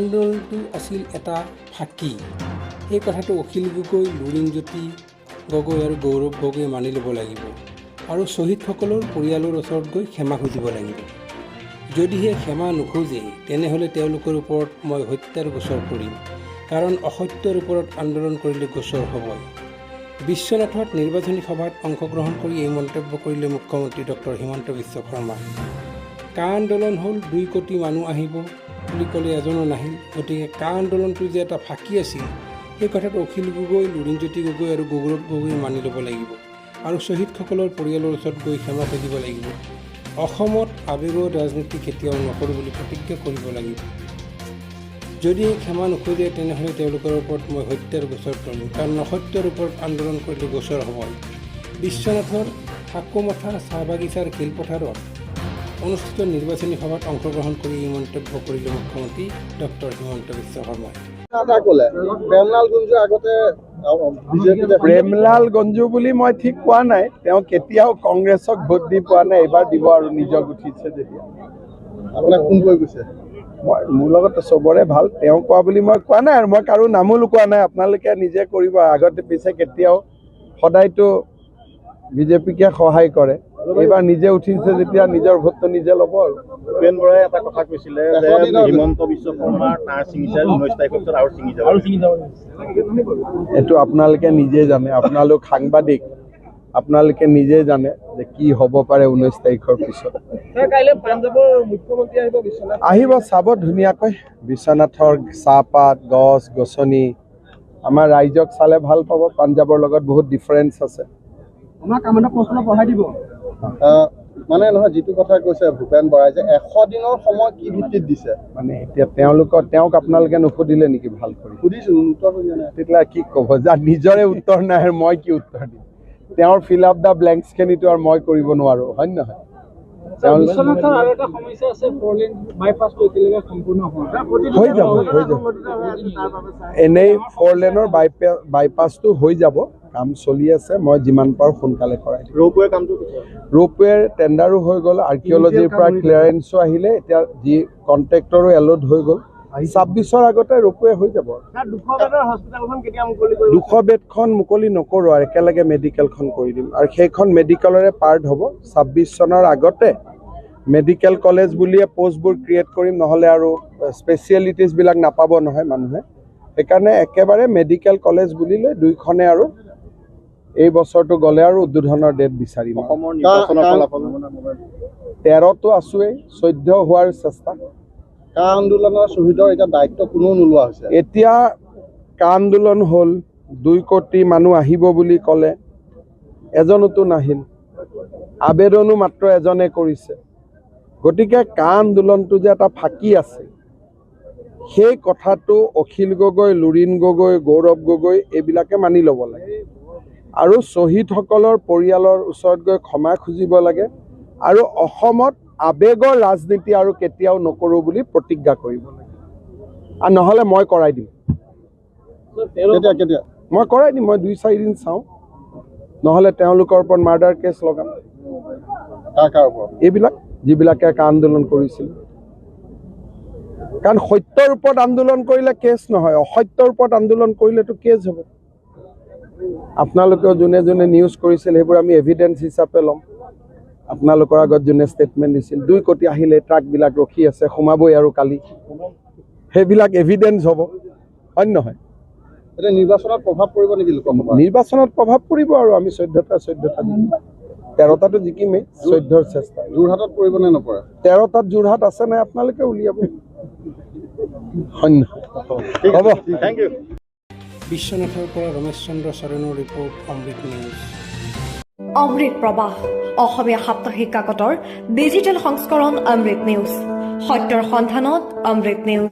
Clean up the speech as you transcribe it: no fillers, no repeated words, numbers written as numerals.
আন্দোলনটো আছিল এটা ফাঁকি। সেই কথাটো অখিল গগৈ, লুৰিণজ্যোতি গগৈ আৰু গৌৰৱ গগৈয়ে মানি ল'ব লাগিব আৰু শ্বহীদসকলৰ পৰিয়ালৰ ওচৰত গৈ ক্ষমা খুজিব লাগিব। যদিহে ক্ষমা নোখোজে তেনেহ'লে তেওঁলোকৰ ওপৰত মই হত্যাৰ গোচৰ কৰিম, কাৰণ অসত্যৰ ওপৰত আন্দোলন কৰিলে গোচৰ হ'বই। বিশ্বনাথত নিৰ্বাচনী সভাত অংশগ্ৰহণ কৰি এই মন্তব্য কৰিলে মুখ্যমন্ত্ৰী ডক্টৰ হিমন্ত বিশ্ব শৰ্মাই। কা আন্দোলন হ'ল 2 কোটি মানুহ আহিব বুলি ক'লে এজনো নাহিল। গতিকে কা আন্দোলনটো যে এটা ফাঁকি আছিল সেই কথাটো অখিল গগৈ, লুৰিণজ্যোতি গগৈ আৰু গৌৰৱ গগৈয়ে মানি ল'ব লাগিব আৰু শ্বহীদসকলৰ পৰিয়ালৰ ওচৰত গৈ ক্ষমা খুজিব লাগিব। অসমত আৱেগৰ ৰাজনীতি কেতিয়াও নকৰোঁ বুলি প্ৰতিজ্ঞা কৰিব লাগিব। যদি ক্ষমা নোখোজে তেনেহ'লে তেওঁলোকৰ ওপৰত মই হত্যাৰ গোচৰ কৰিম, কাৰণ অসত্যৰ ওপৰত আন্দোলন কৰিলে গোচৰ হ'বই। বিশ্বনাথৰ ঠাকুমঠা চাহ বাগিচাৰ খেলপথাৰত অনুষ্ঠিত নিৰ্বাচনী সভাত অংশগ্ৰহণ কৰি এই মন্তব্য কৰিলে মুখ্যমন্ত্ৰী ডক্টৰ হিমন্ত বিশ্ব শৰ্মাই। প্ৰেমলাল গঞ্জু বুলি মই ঠিক কোৱা নাই। তেওঁ কেতিয়াও কংগ্ৰেছক ভোট দি পোৱা নাই, এইবাৰ দিব আৰু নিজক উঠিছে যেতিয়া। আপোনাক ফোন কৰি গৈছে? মোৰ লগত চবৰে ভাল, তেওঁ কোৱা বুলি মই কোৱা নাই আৰু মই কাৰো নামো লুকোৱা নাই। আপোনালোকে নিজে কৰিব। আগতে পিছে কেতিয়াও সদায়তো বিজেপিকে সহায় কৰে, এইবাৰ নিজে উঠিছে যেতিয়া নিজৰ ভোটটো নিজে ল'ব আৰু। ভূপেন বৰাই এটা কথা কৈছিলে যে হিমন্ত বিশ্ব শৰ্মাৰ তাৰ ছিঙিছে 19 তাৰিখৰ পিছত আৰু ছিঙি যাব। এইটো আপোনালোকে নিজে জানে, আপোনালোক সাংবাদিক, আপোনালোকে নিজে জানে যে কি হ'ব পাৰে 19 তাৰিখৰ পিছত। আহিব, চাব ধুনীয়াকৈ বিশ্বনাথৰ চাহপাত, গছ গছনি। আমাৰ ৰাইজক চালে ভাল পাব। পাঞ্জাৱৰ লগত বহুত ডিফাৰেঞ্চ আছে। মানে নহয়, যিটো কথা কৈছে ভূপেন বৰাই যে 100 দিনৰ সময় কি ভিত্তিত দিছে, মানে এতিয়া তেওঁক আপোনালোকে নুসুধিলে নেকি ভাল কৰি? সুধিছো, উত্তৰ দিয়া নাই। তেতিয়া কি ক'ব? যাৰ নিজৰে উত্তৰ নাই আৰু মই কি উত্তৰ দিম? তেওঁৰ ফিল আপ দ্য ব্লেংকছখিনিতো আৰু মই কৰিব নোৱাৰোঁ, হয় নে নহয়? হৈ যাব। এনেই 4 লেনৰ বাইপাছটো হৈ যাব, কাম চলি আছে। মই যিমান পাৰোঁ সোনকালে কৰাই দিম। ৰৌপৱে কামটো ৰৌপৱেৰ টেণ্ডাৰো হৈ গ'ল, আৰ্কিঅলজিৰ পৰা ক্লিয়াৰেঞ্চো আহিলে, এতিয়া যি কণ্ট্ৰেক্টৰো এল'ট হৈ গ'ল। 26ৰ আগতে ৰৌপৱে হৈ যাব। 200 বেডখন মুকলি নকৰোঁ আৰু একেলগে মেডিকেলখন কৰি দিম আৰু সেইখন মেডিকেলৰে পাৰ্ট হ'ব। 26 চনৰ আগতে মেডিকেল কলেজ বুলিয়ে পষ্টবোৰ ক্ৰিয়েট কৰিম, নহ'লে আৰু স্পেচিয়েলিটিজবিলাক নাপাব নহয় মানুহে। সেইকাৰণে একেবাৰে মেডিকেল কলেজ বুলি লৈ 2খনে আৰু এই বছৰটো গ'লে আৰু উদ্বোধনৰ ডেট বিচাৰিম। 13তো আছোৱেই, 14 হোৱাৰ চেষ্টা। কা আন্দোলনৰ শ্বহীদৰ এতিয়া দায়িত্ব কোনো নোলোৱা হৈছে। এতিয়া কা আন্দোলন হ'ল, 2 কোটি মানুহ আহিব বুলি ক'লে এজনোতো নাহিল, আবেদনো মাত্ৰ এজনে কৰিছে। গতিকে কা আন্দোলনটো যে এটা ফাঁকি আছে সেই কথাটো অখিল গগৈ, লুৰিণ গগৈ, গৌৰৱ গগৈ এইবিলাকে মানি ল'ব লাগে আৰু শ্বহীদসকলৰ পৰিয়ালৰ ওচৰত গৈ ক্ষমা খুজিব লাগে আৰু অসমত আৱেগৰ ৰাজনীতি আৰু কেতিয়াও নকৰোঁ বুলি প্ৰতিজ্ঞা কৰিব লাগে। আৰু নহ'লে মই কৰাই দিম। মই কৰাই দিম। মই 2-4 দিন চাওঁ, নহ'লে তেওঁলোকৰ ওপৰত মাৰ্ডাৰ কেছ লগাম। এইবিলাক যিবিলাকে কা আন্দোলন কৰিছিল। কাৰণ সত্যৰ ওপৰত আন্দোলন কৰিলে কেছ নহয়, অসত্যৰ ওপৰত আন্দোলন কৰিলেতো কেছ হ'ব। আপোনালোকেও যোনে যোনে নিউজ কৰিছিল সেইবোৰ আমি এভিডেন্স হিচাপে ল'ম। আপোনালোকৰ আগত যোনে ষ্টেটমেণ্ট দিছিল 2 কোটি আহিলে, ট্ৰাকবিলাক ৰখি আছে, সোমাবই আৰু কালি, সেইবিলাক এভিডেন্স হ'ব, হয় নহয়? এতিয়া নিৰ্বাচনত প্ৰভাৱ পৰিব নেকি লোকসভা? নিৰ্বাচনত প্ৰভাৱ পৰিব আৰু আমি 14টা জিকিম। 13টাতো জিকিমেই, 14ৰ চেষ্টা। যোৰহাটত পৰিব নে নপৰে? 13টাত যোৰহাট আছে নাই আপোনালোকে উলিয়াব, হয় নহয়? হ'ব, থেংক ইউ। বিশ্বনাথৰ পৰা ৰমেশ চন্দ্ৰ চৰণৰ ৰিপৰ্ট, অমৃত নিউজ। অমৃত প্ৰবাহ, অসমীয়া সাপ্তাহিক কাকতৰ ডিজিটেল সংস্কৰণ অমৃত নিউজ। সত্যৰ সন্ধানত অমৃত নিউজ।